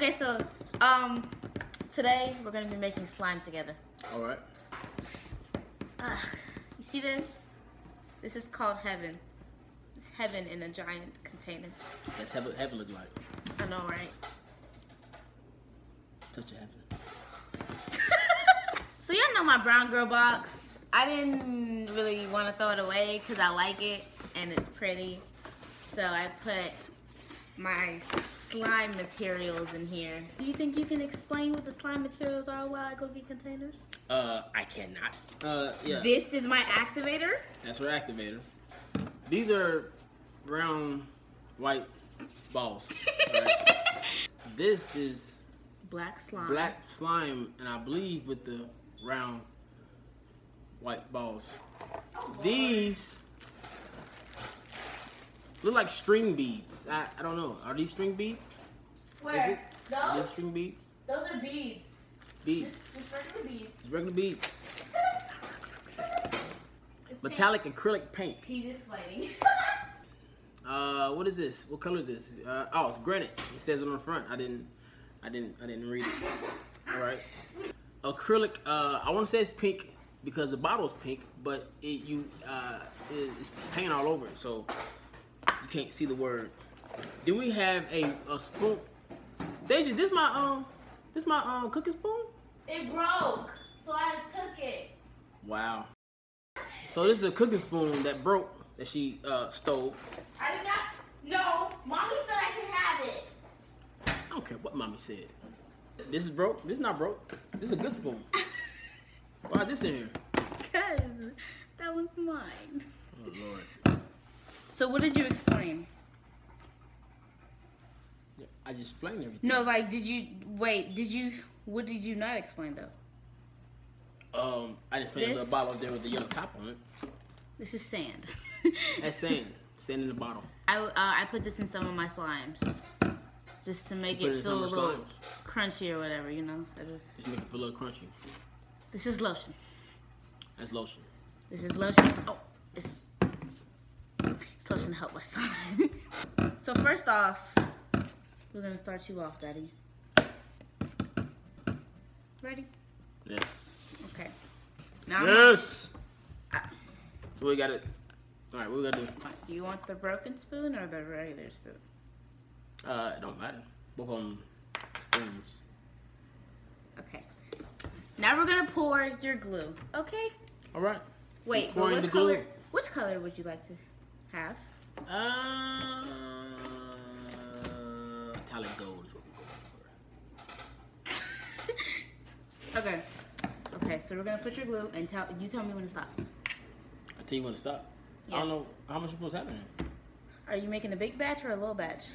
Okay, so today we're gonna be making slime together. All right. You see this? This is called heaven. It's heaven in a giant container. That's heaven look like. I know, right? Touch of heaven. So y'all know my brown girl box. I didn't really want to throw it away because I like it and it's pretty. So I put my slime materials in here. Do you think you can explain what the slime materials are while I go get containers? I cannot. Yeah. This is my activator. That's our activator. These are round white balls. Right? This is Black slime. black slime, and I believe with the round white balls. These look like string beads. I don't know. Are these string beads? Where? Are Those? these string beads? Those are beads. Beads. Just regular beads. It's regular beads. It's Metallic acrylic paint. He's explaining. What is this? What color is this? Oh, it's granite. It says it on the front. I didn't read it. All right. Acrylic. I want to say it's pink because the bottle's pink, but it's paint all over it, so you can't see the word. Then we have a spoon. Dashia, this my cooking spoon? It broke, so I took it. Wow. So this is a cooking spoon that broke, that she stole. I did not. No, mommy said I could have it. I don't care what mommy said. This is broke. This is not broke. This is a good spoon. Why is this in here? Because that one's mine. Oh, Lord. So what did you explain? Yeah, I just explained everything. No, like, what did you not explain, though? I just put a little bottle up there with the yellow top on it. This is sand. That's sand. Sand in the bottle. I put this in some of my slimes. Just to make it feel a little crunchy or whatever, you know? Just make it feel a little crunchy. This is lotion. That's lotion. This is lotion. Oh, it's lotion to help my slime. So first off, we're gonna start you off, Daddy. Ready? Yes. Okay. Now Yes! So we got it. All right, what we gotta do? Do you want the broken spoon or the regular spoon? It don't matter. Both of them spoons. Okay. Now we're gonna pour your glue. Okay. All right. Wait, but what color? Which color would you like to have? Metallic gold is what we're going for. Okay. Okay, so we're gonna put your glue and you tell me when to stop. I tell you when to stop. Yeah. I don't know how much you're supposed to have in there. Are you making a big batch or a little batch?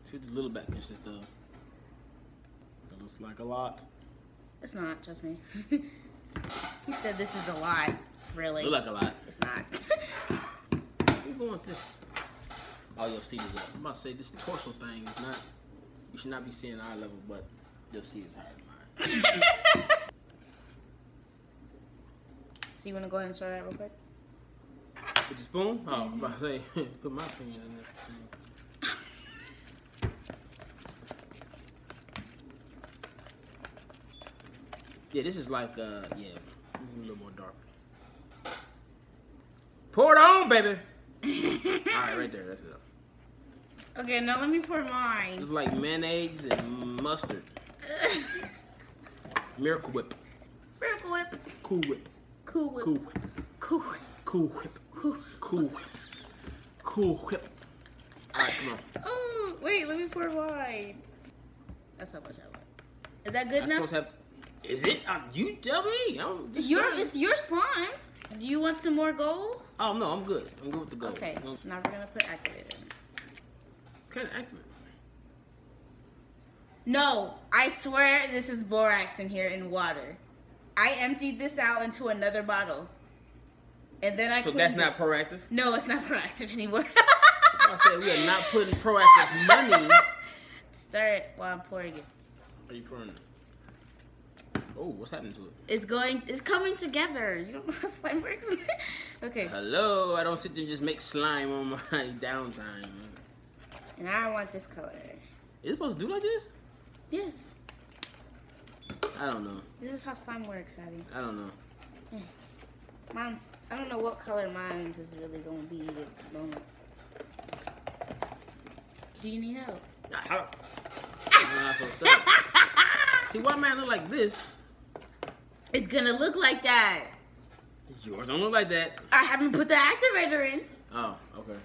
See the little batch. It's just that looks like a lot. It's not, trust me. He said this is a lot. Really? Look like a lot. It's not. We're going with this. Oh, your seat is up. I'm about to say this torso thing is not. You should not be seeing eye level, but your seat is higher than mine. So you want to go ahead and start that real quick? With the spoon? Oh, I'm about to say, put my fingers in this thing. Yeah, this is like, yeah, a little more dark. Pour it on, baby! Alright, right there, that's it. Okay, now let me pour mine. It's like mayonnaise and mustard. Miracle Whip. Miracle Whip. Cool Whip. Cool Whip. Cool Whip. Cool Whip. Cool Whip. Cool Whip. Cool Whip. Alright, come on. Oh, wait, let me pour mine. That's how much I want. Is that good enough? Is it? You tell me. It's your slime. Do you want some more gold? Oh, no, I'm good. I'm good with the gold. Okay, now we're going to put activator in. What kind of activator? No, I swear this is borax in here in water. I emptied this out into another bottle. And then I So that's not proactive? No, it's not proactive anymore. I said we are not putting proactive money. Start while I'm pouring it. Are you pouring it? Oh, what's happening to it? It's coming together. You don't know how slime works? Okay. Hello, I don't sit there and just make slime on my downtime. And I want this color. Is it supposed to do like this? Yes. I don't know. This is how slime works, Abby. I don't know. Mine's, I don't know what color mine's is really going to be at the moment. Do you need help? See, why man look like this? It's going to look like that. Yours don't look like that. I haven't put the activator in. Oh, okay.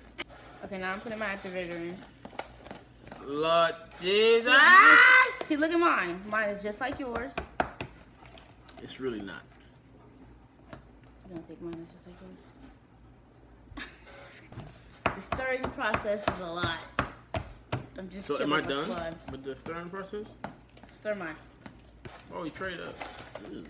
Okay, now I'm putting my activator in. Lord Jesus. See, look at mine. Mine is just like yours. It's really not. I don't think mine is just like yours. The stirring process is a lot. I'm just So killing am I my done slime. with the stirring process? Stir mine. Oh, we trade up. Ew.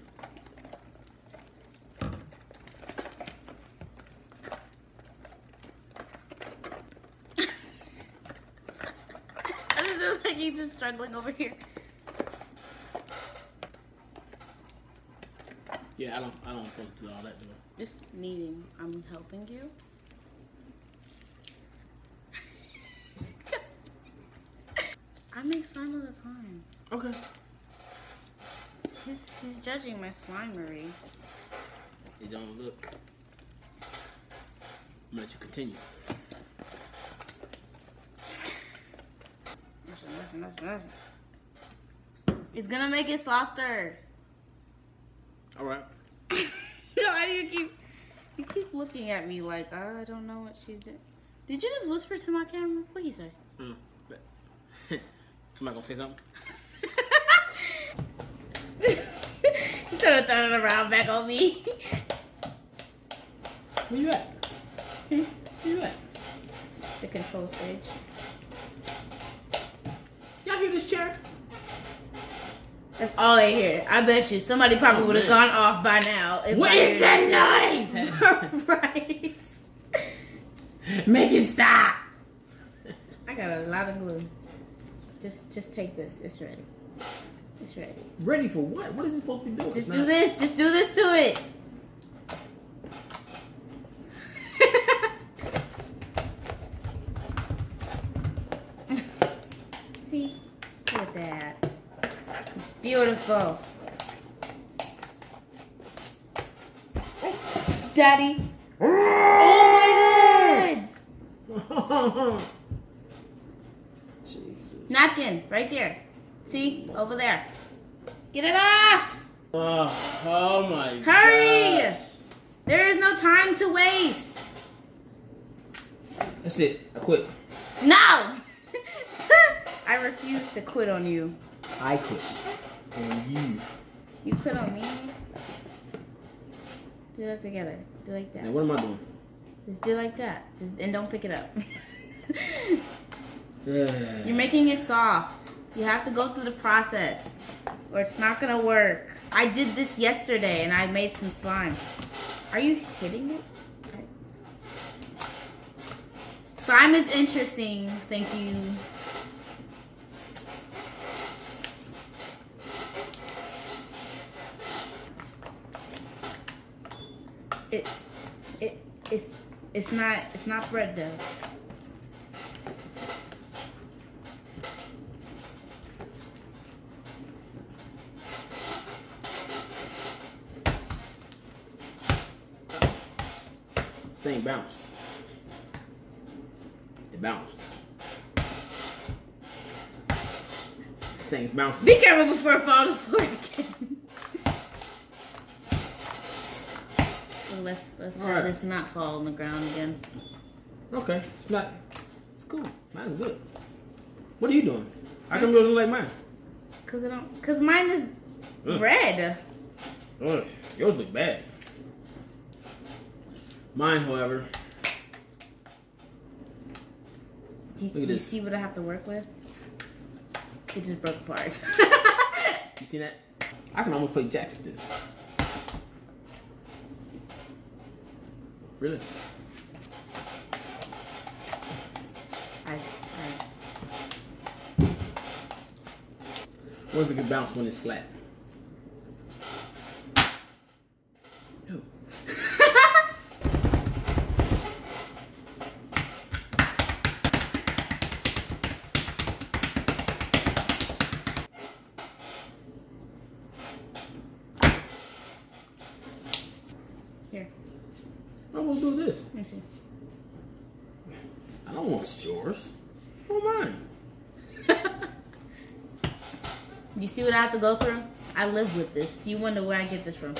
I just feel like he's just struggling over here. Yeah, I don't want to do all that, do I? Just kneading. I'm helping you. I make slime all the time. Okay. He's judging my slimery. It don't look. I'm gonna let you continue. Listen. It's gonna make it softer. All right. Why do you keep looking at me like I don't know what she's doing? Did you just whisper to my camera? What you say? Somebody gonna say something? You could have thrown it around back on me. Where you at? Where you at? The control stage. Y'all hear this chair? That's all they hear. I bet you somebody probably would have gone off by now. What is that noise? Right. Make it stop. I got a lot of glue. Just take this. It's ready. It's ready. Ready for what? What is it supposed to be doing? Just do this. Just do this to it. See? Look at that. It's beautiful. Daddy. Oh my God. Jesus. Napkin, right there. See? Over there. Get it off! Oh my God. Hurry! Gosh. There is no time to waste. That's it. I quit. No! I refuse to quit on you. I quit. On you. You quit on me? Do that together. Do like that. Now what am I doing? Just do like that. And don't pick it up. Yeah. You're making it soft. You have to go through the process or it's not gonna work. I did this yesterday and I made some slime. Are you hitting it? Slime is interesting. Thank you. It's not bread dough. This thing bounced. It bounced. This thing's bouncing. Be careful before it falls to the floor again. Let's right. Let's not fall on the ground again. Okay, it's not. It's cool. Mine's good. What are you doing? How come yours look like mine? Cause mine is red. Ugh, yours look bad. Mine, however. Look at You this. see what I have to work with? It just broke apart. You see that? I can almost play jacks with this. Really? What if it can bounce when it's flat? Ew. see. I don't want yours. I want mine. You see what I have to go through? I live with this. You wonder where I get this from.